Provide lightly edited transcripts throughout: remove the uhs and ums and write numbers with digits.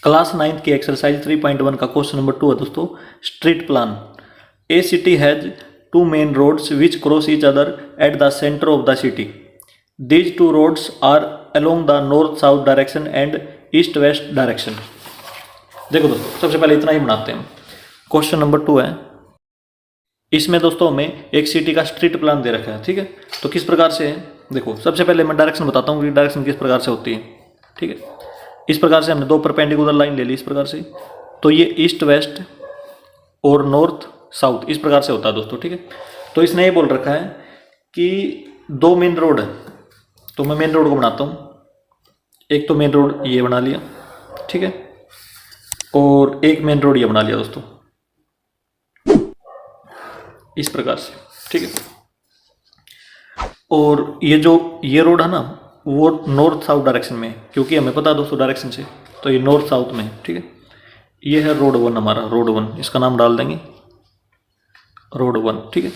Class 9th की exercise 3.1 का question number 2 है दोस्तों। Street plan. A city has two main roads which cross each other at the centre of the city. These two roads are along the north south direction and east west direction. देखो दोस्तों, सबसे पहले इतना ही बनाते हैं। Question number 2 है, इसमें दोस्तों हमें एक सिटी का स्ट्रीट प्लान दे रखा है। ठीक है, तो किस प्रकार से है देखो। सबसे पहले मैं डायरेक्शन बताता हूँ कि डायरेक्शन किस प्रकार से होती है। ठीक है, इस प्रकार से हमने दो परपेंडिकुलर लाइन ले ली इस प्रकार से, तो ये ईस्ट वेस्ट और नॉर्थ साउथ इस प्रकार से होता है दोस्तों। ठीक है, तो इसने ये बोल रखा है कि दो मेन रोड है, तो मैं मेन रोड को बनाता हूँ। एक तो मेन रोड ये बना लिया, ठीक है, और एक मेन रोड ये बना लिया दोस्तों इस प्रकार से। ठीक है, और ये रोड है ना, वो नॉर्थ साउथ डायरेक्शन में है, क्योंकि हमें पता है दोस्तों डायरेक्शन से, तो ये नॉर्थ साउथ में है। ठीक है, ये है रोड 1 हमारा, रोड 1, इसका नाम डाल देंगे रोड 1। ठीक है,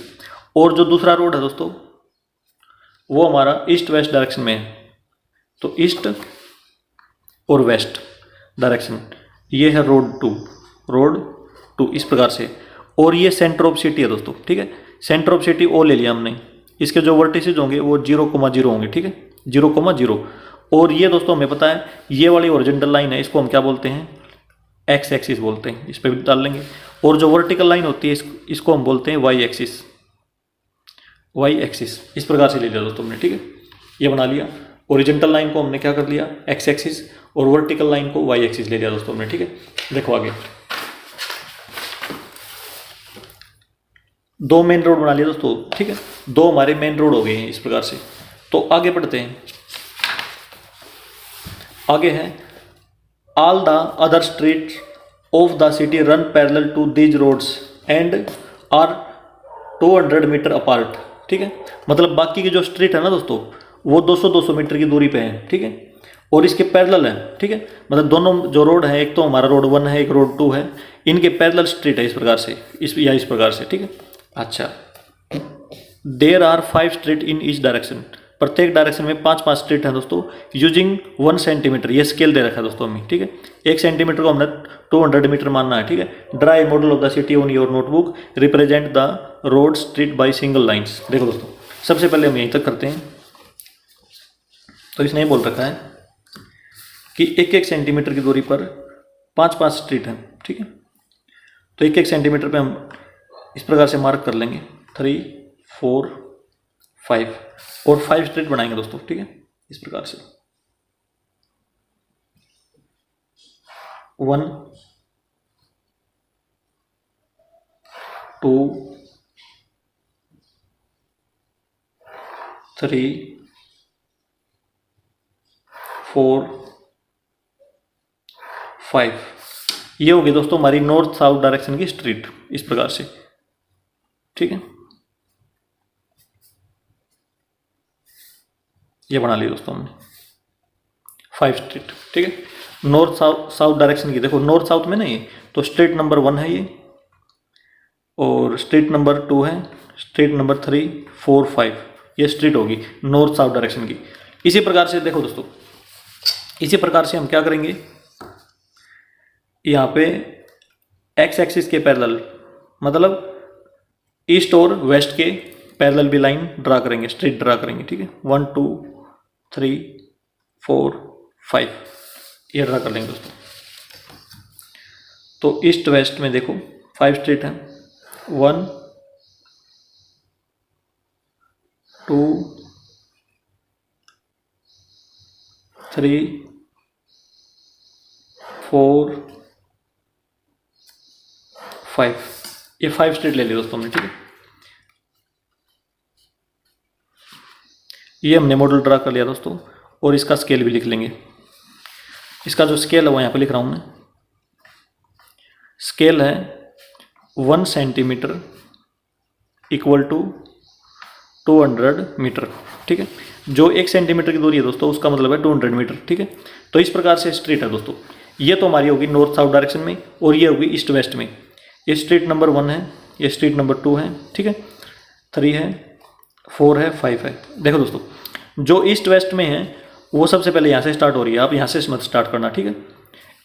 और जो दूसरा रोड है दोस्तों वो हमारा ईस्ट वेस्ट डायरेक्शन में है, तो ईस्ट और वेस्ट डायरेक्शन, ये है रोड 2 इस प्रकार से। और ये सेंटर ऑफ सिटी है दोस्तों। ठीक है, सेंटर ऑफ सिटी ओ ले लिया हमने, इसके जो वर्टिसेज होंगे वो 0,0 होंगे। ठीक है, 0,0। और ये दोस्तों हमें पता है ये वाली ओरिजेंटल लाइन है, इसको हम क्या बोलते हैं, एक्स एक्सिस बोलते हैं, इस पर भी डाल लेंगे। और जो वर्टिकल लाइन होती है इसको हम बोलते हैं वाई एक्सिस इस प्रकार से ले लिया दोस्तों हमने। ठीक है, ये बना लिया। ओरिजेंटल लाइन को हमने क्या कर लिया, एक्स एक्सिस, और वर्टिकल लाइन को वाई एक्सिस ले लिया दोस्तों हमने। ठीक है, देखो आगे दो मेन रोड बना लिया दोस्तों। ठीक है, दो हमारे मेन रोड हो गए हैं इस प्रकार से। तो आगे बढ़ते हैं, आगे है all the other street of the city run parallel to these roads and are 200 metre apart. ठीक है, मतलब बाकी की जो स्ट्रीट है ना दोस्तों वो 200 मीटर की दूरी पे है। ठीक है, और इसके पैरेलल है। ठीक है, मतलब दोनों जो रोड है, एक तो हमारा रोड 1 है, एक रोड 2 है, इनके पैरेलल स्ट्रीट है इस प्रकार से, इस प्रकार से। ठीक है, अच्छा, there are 5 street in each direction, प्रत्येक डायरेक्शन में 5-5 स्ट्रीट हैं दोस्तों। यूजिंग 1 सेंटीमीटर, ये स्केल दे रखा है दोस्तों हमें। ठीक है, 1 सेंटीमीटर को हमने 200 मीटर मानना है। ठीक है, draw a model of the city on your notebook, represent the road street by single lines. देखो दोस्तों, सबसे पहले हम यहीं तक करते हैं। तो इसने ये बोल रखा है कि 1-1 सेंटीमीटर की दूरी पर 5-5 स्ट्रीट हैं। ठीक है, तो 1-1 सेंटीमीटर पे हम इस प्रकार से मार्क कर लेंगे 3, 4, 5, और 5 स्ट्रीट बनाएंगे दोस्तों। ठीक है, इस प्रकार से 1, 2, 3, 4, 5, ये होगी दोस्तों हमारी नॉर्थ साउथ डायरेक्शन की स्ट्रीट इस प्रकार से। ठीक है, ये बना लिया दोस्तों हमने 5 स्ट्रीट। ठीक है, नॉर्थ साउथ डायरेक्शन की। देखो नॉर्थ साउथ में नहीं, तो स्ट्रीट नंबर 1 है ये, और स्ट्रीट नंबर 2 है, स्ट्रीट नंबर 3, 4, 5, ये स्ट्रीट होगी नॉर्थ साउथ डायरेक्शन की। इसी प्रकार से देखो दोस्तों, इसी प्रकार से हम क्या करेंगे, यहाँ पे एक्स एक्सिस के पैरेलल, मतलब ईस्ट और वेस्ट के पैरेलल भी लाइन ड्रा करेंगे, स्ट्रीट ड्रा करेंगे। ठीक है, 1, 2, 3, 4, 5, ये ड्रा कर लेंगे दोस्तों। तो ईस्ट वेस्ट में देखो 5 स्ट्रीट हैं, 1, 2, 3, 4, 5, ये 5 स्ट्रीट ले लिए दोस्तों हमने। ठीक है, ये हमने मॉडल ड्रा कर लिया दोस्तों, और इसका स्केल भी लिख लेंगे। इसका जो स्केल है वो यहाँ पे लिख रहा हूँ मैं, स्केल है 1 सेंटीमीटर इक्वल टू 200 मीटर। ठीक है, जो 1 सेंटीमीटर की दूरी है दोस्तों उसका मतलब है 200 मीटर। ठीक है, तो इस प्रकार से स्ट्रीट है दोस्तों। ये तो हमारी होगी नॉर्थ साउथ डायरेक्शन में, और ये होगी ईस्ट वेस्ट में। ये स्ट्रीट नंबर 1 है, ये स्ट्रीट नंबर 2 है। ठीक है, 3 है, 4 है, 5 है। देखो दोस्तों, जो ईस्ट वेस्ट में है वो सबसे पहले यहाँ से स्टार्ट हो रही है, आप यहाँ से मत स्टार्ट करना। ठीक है,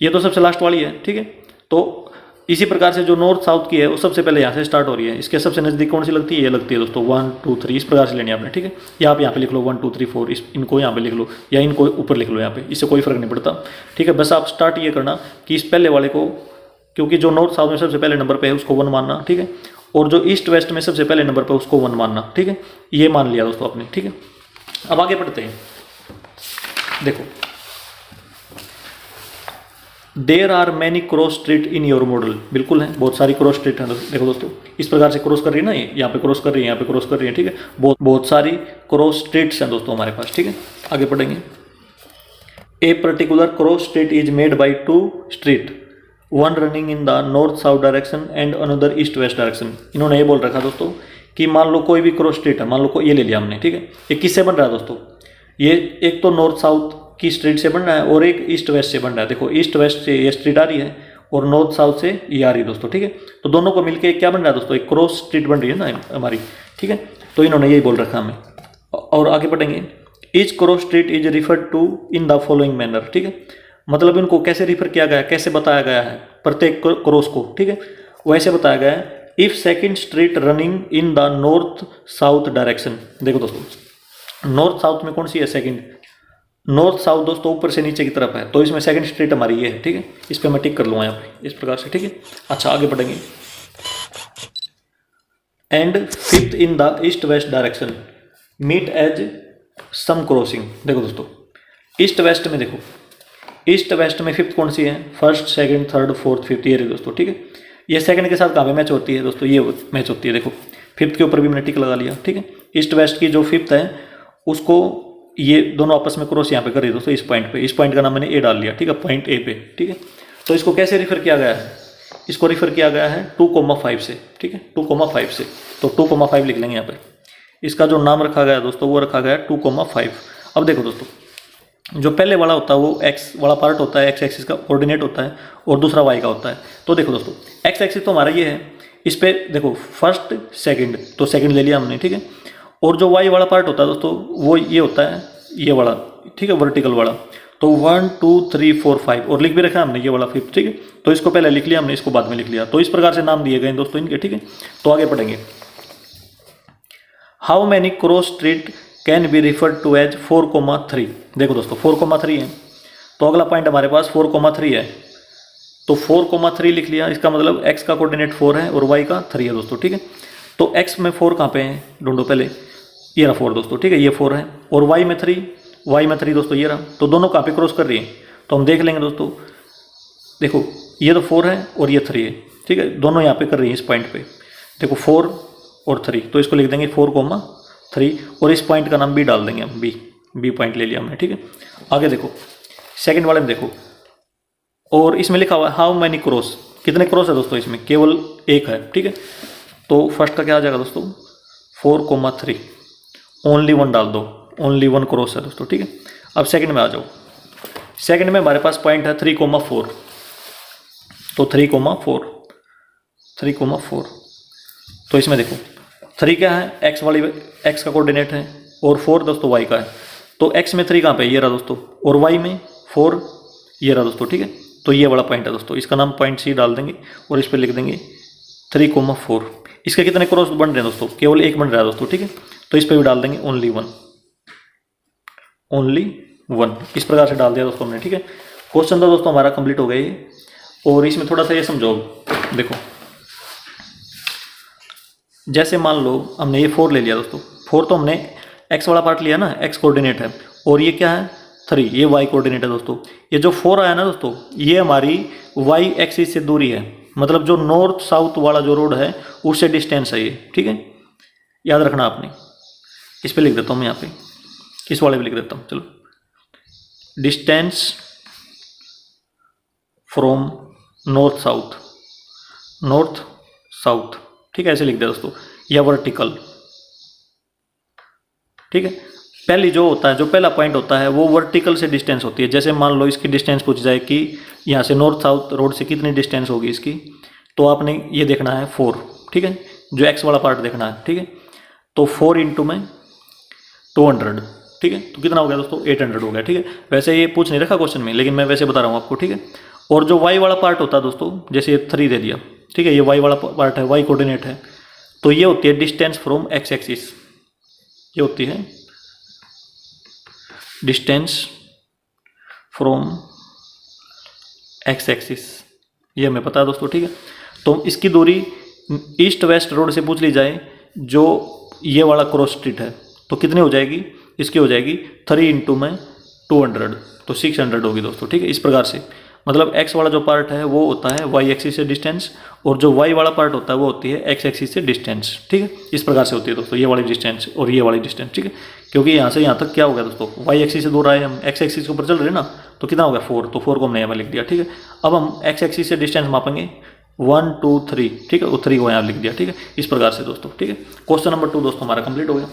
ये तो सबसे लास्ट वाली है, ठीक है। तो इसी प्रकार से जो नॉर्थ साउथ की है वो सबसे पहले यहाँ से स्टार्ट हो रही है। इसके सबसे नज़दीक कौन सी लगती है? ये लगती है दोस्तों 1 2 3, इस प्रकार से लेनी है आपने, ठीक है। या आप यहाँ पे लिख लो 1 2 3 4, इनको यहाँ पे लिख लो या इनको ऊपर लिख लो यहाँ पे, इससे कोई फर्क नहीं पड़ता, ठीक है। बस आप स्टार्ट ये करना कि इस पहले वाले को, क्योंकि जो नॉर्थ साउथ में सबसे पहले नंबर पे है उसको 1 मानना, ठीक है। और जो ईस्ट वेस्ट में सबसे पहले नंबर पे उसको 1 मानना, ठीक है। ये मान लिया दोस्तों आपने, ठीक है। अब आगे बढ़ते हैं। देखो, there are many cross street in your model, बिल्कुल है, बहुत सारी क्रॉस स्ट्रीट हैं। देखो दोस्तों, इस प्रकार से क्रॉस कर रही है ना, ये यहाँ पे क्रॉस कर रही है, यहाँ पे क्रॉस कर रही है, ठीक है। बहुत सारी क्रॉस स्ट्रीट्स हैं दोस्तों हमारे पास, ठीक है। आगे पढ़ेंगे। A particular cross street is made by 2 street, one running in the north south direction and another east west direction. इन्होंने ये बोल रखा दोस्तों कि मान लो कोई भी क्रॉस स्ट्रीट है, मान लो ये ले लिया हमने, ठीक है। ये किससे बन रहा है दोस्तों? ये एक तो नॉर्थ साउथ की स्ट्रीट से बन रहा है और एक ईस्ट वेस्ट से बन रहा है। देखो, ईस्ट वेस्ट से ये स्ट्रीट आ रही है और नॉर्थ साउथ से ये आ रही है दोस्तों, ठीक है। तो दोनों को मिलके क्या बन रहा है दोस्तों? एक क्रॉस स्ट्रीट बन रही है ना हमारी, ठीक है। तो इन्होंने यही बोल रखा हमें। और आगे बढ़ेंगे। Each cross street is referred to in the following manner, ठीक है। मतलब इनको कैसे रिफर किया गया है, कैसे बताया गया है प्रत्येक क्रॉस को, ठीक है। वैसे बताया गया है, if second street running in the north south direction. देखो दोस्तों, नॉर्थ साउथ में कौन सी है? सेकंड। नॉर्थ साउथ दोस्तों ऊपर से नीचे की तरफ है, तो इसमें सेकंड स्ट्रीट हमारी ये है, ठीक है। इस पर मैं टिक कर लूँगा यहाँ पे इस प्रकार से, ठीक है। अच्छा, आगे बढ़ेंगे। And fifth in the east west direction meet as some crossing. देखो दोस्तों, ईस्ट वेस्ट में देखो, ईस्ट वेस्ट में फिफ्थ कौन सी है? First, second, third, fourth, fifth, ये रही दोस्तों, ठीक है। ये सेकंड के साथ कहाँ पे मैच होती है दोस्तों? ये मैच होती है। देखो, फिफ्थ के ऊपर भी मैंने टिक लगा लिया, ठीक है। ईस्ट वेस्ट की जो फिफ्थ है उसको ये दोनों आपस में क्रॉस यहाँ पे कर रही है दोस्तों, इस पॉइंट पे। इस पॉइंट का नाम मैंने ए डाल लिया, ठीक है, पॉइंट ए पे, ठीक है। तो इसको कैसे रिफर किया गया है? इसको रिफर किया गया है 2,5 से, ठीक है, 2,5 से। तो 2,5 लिख लेंगे यहाँ पे। इसका जो नाम रखा गया है दोस्तों वो रखा गया है 2,5। अब देखो दोस्तों, जो पहले वाला होता है वो एक्स वाला पार्ट होता है, एक्स एक्सिस का कोऑर्डिनेट होता है, और दूसरा वाई का होता है। तो देखो दोस्तों, एक्स एक्सिस तो हमारा ये है, इस पे देखो फर्स्ट सेकंड, तो सेकंड ले लिया हमने, ठीक है। और जो वाई वाला पार्ट होता है दोस्तों वो ये होता है, ये वाला, ठीक है, वर्टिकल वाला। तो 1 2 3 4 5 और लिख भी रखा है हमने ये वाला फिफ्थ, ठीक है। तो इसको पहले लिख लिया हमने, इसको बाद में लिख लिया। तो इस प्रकार से नाम दिए गए दोस्तों इनके, ठीक है। तो आगे पढ़ेंगे। How many cross street can be referred to as 4,3। देखो दोस्तों, 4,3 है, तो अगला पॉइंट हमारे पास 4,3 है। तो 4,3 लिख लिया, इसका मतलब x का कोऑर्डिनेट 4 है और y का 3 है दोस्तों, ठीक है। तो x में 4 कहाँ पे है? ढूंढो पहले, ये रहा 4 दोस्तों, ठीक है, ये 4 है। और y में 3 दोस्तों ये रहा। तो दोनों कहाँ पे क्रॉस कर रही है? तो हम देख लेंगे दोस्तों, देखो ये तो 4 है और ये 3 है, ठीक है, दोनों यहाँ पे कर रही है इस पॉइंट पे। देखो 4 और 3, तो इसको लिख देंगे 4,3 और इस पॉइंट का नाम बी डाल देंगे हम, बी पॉइंट ले लिया हमने, ठीक है। आगे देखो, सेकंड वाले में देखो, और इसमें लिखा हुआ है हाउ मैनी क्रॉस, कितने क्रॉस है दोस्तों? इसमें केवल एक है, ठीक है। तो फर्स्ट का क्या आ जाएगा दोस्तों? 4,3, ओनली 1 डाल दो, ओनली 1 क्रॉस है दोस्तों, ठीक है। अब सेकंड में आ जाओ। सेकंड में हमारे पास पॉइंट है 3,4, तो 3,4। तो इसमें देखो 3 क्या है? एक्स वाली, एक्स का कोऑर्डिनेट है, और 4 दोस्तों वाई का है। तो एक्स में 3 कहाँ पे? ये रहा दोस्तों, और वाई में 4 ये रहा दोस्तों, ठीक है। तो ये वाला पॉइंट है दोस्तों, इसका नाम पॉइंट सी डाल देंगे और इस पर लिख देंगे 3,4। इसके कितने क्रॉस बन रहे हैं दोस्तों? केवल एक बन रहा है दोस्तों, ठीक है। तो इस पर भी डाल देंगे ओनली 1, इस प्रकार से डाल दिया दोस्तों हमने, ठीक है। क्वेश्चन तो दोस्तों हमारा कंप्लीट हो गया ये। और इसमें थोड़ा सा ये समझो, देखो जैसे मान लो हमने ये 4 ले लिया दोस्तों, 4 तो हमने एक्स वाला पार्ट लिया ना, एक्स कोऑर्डिनेट है, और ये क्या है? 3, ये वाई कोऑर्डिनेट है दोस्तों। ये जो 4 आया ना दोस्तों, ये हमारी वाई एक्सिस से दूरी है, मतलब जो नॉर्थ साउथ वाला जो रोड है उससे डिस्टेंस है ये, ठीक है, याद रखना आपने। इस पे लिख देता हूँ मैं यहाँ पे, इस वाले पे लिख देता हूँ, चलो, डिस्टेंस फ्रॉम नॉर्थ साउथ, ठीक है, ऐसे लिख दिया दोस्तों, या वर्टिकल, ठीक है। पहली जो होता है, जो पहला पॉइंट होता है वो वर्टिकल से डिस्टेंस होती है। जैसे मान लो इसकी डिस्टेंस पूछ जाए कि यहाँ से नॉर्थ साउथ रोड से कितनी डिस्टेंस होगी इसकी, तो आपने ये देखना है 4, ठीक है, जो एक्स वाला पार्ट देखना है, ठीक है। तो 4 इंटू में 200, ठीक है, तो कितना हो गया दोस्तों? 800 हो गया, ठीक है। वैसे ये पूछ नहीं रखा क्वेश्चन में, लेकिन मैं वैसे बता रहा हूँ आपको, ठीक है। और जो y वाला पार्ट होता है दोस्तों, जैसे ये 3 दे दिया, ठीक है, ये y वाला पार्ट है, y कोऑर्डिनेट है, तो ये होती है डिस्टेंस फ्रॉम x एक्सिस, ये होती है डिस्टेंस फ्रॉम x एक्सिस, ये हमें पता है दोस्तों, ठीक है। तो इसकी दूरी ईस्ट वेस्ट रोड से पूछ ली जाए, जो ये वाला क्रॉस स्ट्रीट है, तो कितनी हो जाएगी, इसकी हो जाएगी 3 इंटू में 200, तो 600 होगी दोस्तों, ठीक है। इस प्रकार से मतलब x वाला जो पार्ट है वो होता है y एक्सिस से डिस्टेंस, और जो y वाला पार्ट होता है वो होती है x एक्सिस से डिस्टेंस, ठीक है। इस प्रकार से होती है दोस्तों ये वाली डिस्टेंस और ये वाली डिस्टेंस, ठीक है। क्योंकि यहाँ से यहाँ तक क्या हो गया दोस्तों, y एक्सिस से दूर आए हम, x एक्सिस के ऊपर चल रहे हैं ना, तो कितना हो गया 4, तो 4 को हमने यहाँ पर लिख दिया, ठीक है। अब हम x एक्सिस से डिस्टेंस मापेंगे 1 2 3, ठीक है, वो 3 को यहाँ लिख दिया, ठीक है। इस प्रकार से दोस्तों, ठीक है। क्वेश्चन नंबर 2 दोस्तों हमारा कंप्लीट हो गया।